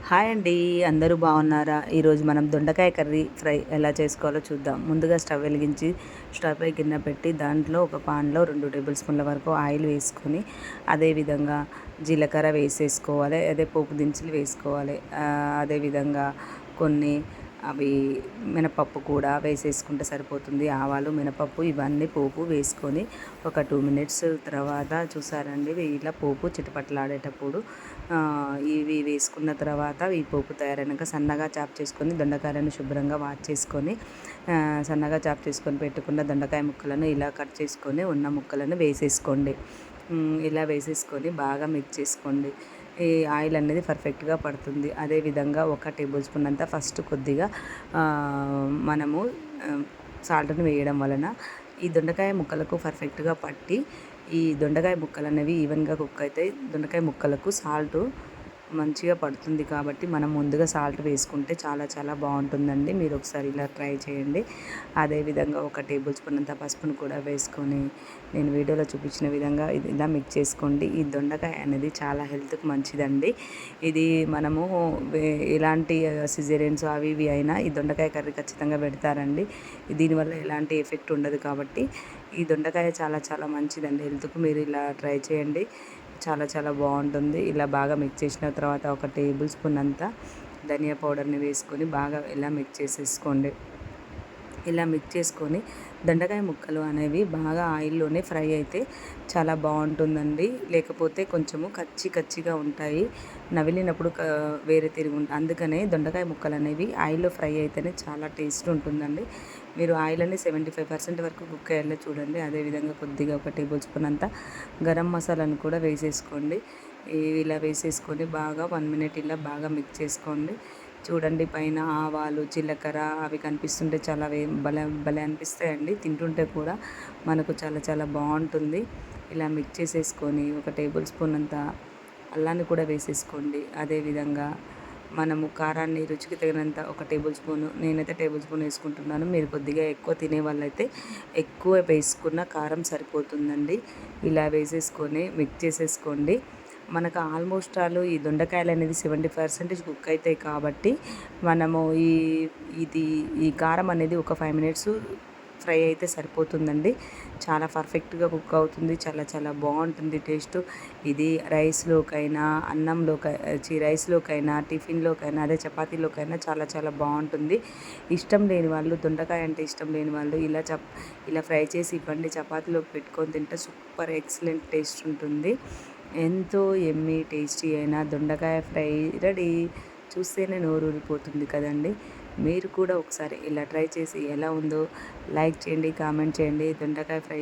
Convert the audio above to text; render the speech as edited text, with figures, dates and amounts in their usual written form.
Hi అండి, అందరూ బాగున్నారా? ఈరోజు మనం దొండకాయ కర్రీ ఫ్రై ఎలా చేసుకోవాలో చూద్దాం. ముందుగా స్టవ్ వెలిగించి స్టవ్ పై గిన్నె పెట్టి దాంట్లో ఒక పాన్లో 2 టేబుల్ స్పూన్ల వరకు ఆయిల్ వేసుకొని అదేవిధంగా జీలకర్ర వేసేసుకోవాలి. అదే పోపు దినుసులు వేసుకోవాలి. అదేవిధంగా కొన్ని అవి మినపప్పు కూడా వేసేసుకుంటే సరిపోతుంది. ఆవాలు, మినపప్పు ఇవన్నీ పోపు వేసుకొని ఒక 2 మినిట్స్ తర్వాత చూసారండి, ఇలా పోపు చిటపట్లాడేటప్పుడు ఇవి వేసుకున్న తర్వాత ఈ పోపు తయారైనాక సన్నగా చాప్ చేసుకొని దొండకాయలను శుభ్రంగా వాష్ చేసుకొని సన్నగా చాప్ చేసుకొని పెట్టుకున్న దొండకాయ ముక్కలను ఇలా కట్ చేసుకొని ఉన్న ముక్కలను వేసేసుకోండి. ఇలా వేసేసుకొని బాగా మిక్స్ చేసుకోండి. ఈ ఆయిల్ అనేది పర్ఫెక్ట్గా పడుతుంది. అదేవిధంగా 1 టేబుల్ స్పూన్ అంతా ఫస్ట్ కొద్దిగా మనము సాల్ట్ని వేయడం వలన ఈ దొండకాయ ముక్కలకు పర్ఫెక్ట్గా పట్టి ఈ దొండకాయ ముక్కలు అనేవి ఈవెన్గా కుక్ అవుతాయి. దొండకాయ ముక్కలకు సాల్ట్ మంచిగా పడుతుంది కాబట్టి మనం ముందుగా సాల్ట్ వేసుకుంటే చాలా చాలా బాగుంటుందండి. మీరు ఒకసారి ఇలా ట్రై చేయండి. అదేవిధంగా 1 టేబుల్ స్పూన్ అంత పసుపును కూడా వేసుకొని నేను వీడియోలో చూపించిన విధంగా ఇలా మిక్స్ చేసుకోండి. ఈ దొండకాయ అనేది చాలా హెల్త్కి మంచిదండి. ఇది మనము ఎలాంటి సిజేరియన్స్ అవి ఇవి అయినా ఈ దొండకాయ కర్రీ ఖచ్చితంగా పెడతారండి. దీనివల్ల ఎలాంటి ఎఫెక్ట్ ఉండదు కాబట్టి ఈ దొండకాయ చాలా చాలా మంచిదండి హెల్త్కు. మీరు ఇలా ట్రై చేయండి, చాలా చాలా బాగుంటుంది. ఇలా బాగా మిక్స్ చేసిన తర్వాత 1 టేబుల్ స్పూన్ అంతా ధనియా పౌడర్ని వేసుకొని బాగా ఇలా మిక్స్ చేసేసుకోండి. ఇలా మిక్స్ చేసుకొని దొండకాయ ముక్కలు అనేవి బాగా ఆయిల్లోనే ఫ్రై అయితే చాలా బాగుంటుందండి. లేకపోతే కొంచెము కచ్చిగా ఉంటాయి, నవిలినప్పుడు వేరే తిరిగి అందుకనే దొండకాయ ముక్కలు అనేవి ఆయిల్లో ఫ్రై అయితేనే చాలా టేస్ట్ ఉంటుందండి. మీరు ఆయిల్ అనేది 75% వరకు కుక్ అయ్యేలా చూడండి. అదేవిధంగా కొద్దిగా 1 టేబుల్ స్పూన్ అంతా గరం మసాలాను కూడా వేసేసుకోండి. ఇలా వేసేసుకొని బాగా 1 మినిట్ ఇలా బాగా మిక్స్ చేసుకోండి. చూడండి, పైన ఆవాలు, జీలకర్ర అవి కనిపిస్తుంటే చాలా భలే అనిపిస్తాయండి. తింటుంటే కూడా మనకు చాలా చాలా బాగుంటుంది. ఇలా మిక్స్ చేసేసుకొని 1 టేబుల్ స్పూన్ అంత అల్లాన్ని కూడా వేసేసుకోండి. అదేవిధంగా మనము కారాన్ని రుచికి తగినంత 1 టేబుల్ స్పూను, నేనైతే టేబుల్ స్పూన్ వేసుకుంటున్నాను. మీరు కొద్దిగా ఎక్కువ తినే వాళ్ళైతే ఎక్కువ వేసుకున్న కారం సరిపోతుందండి. ఇలా వేసేసుకొని మిక్స్ చేసేసుకోండి. మనకు ఆల్మోస్ట్ ఆల్ ఈ దొండకాయలు అనేది 70% కుక్ అవుతాయి కాబట్టి మనము ఈ కారం అనేది ఒక 5 మినిట్స్ ఫ్రై అయితే సరిపోతుందండి. చాలా పర్ఫెక్ట్గా కుక్ అవుతుంది. చాలా చాలా బాగుంటుంది టేస్ట్. ఇది రైస్లోకైనా రైస్లోకైనా టిఫిన్లోకైనా అదే చపాతీలోకైనా చాలా చాలా బాగుంటుంది. ఇష్టం లేని వాళ్ళు, దొండకాయ అంటే ఇష్టం లేని వాళ్ళు ఇలా ఫ్రై చేసి ఇవ్వండి. చపాతీలోకి పెట్టుకొని తింటే సూపర్ ఎక్సలెంట్ టేస్ట్ ఉంటుంది. ఎంతో ఎమ్మీ టేస్టీ అయిన దొండకాయ ఫ్రై రెడీ. చూస్తేనే నోరు ఊరిపోతుంది కదండి. మీరు కూడా ఒకసారి ఇలా ట్రై చేసి ఎలా ఉందో లైక్ చేయండి, కామెంట్ చేయండి. దొండకాయ ఫ్రై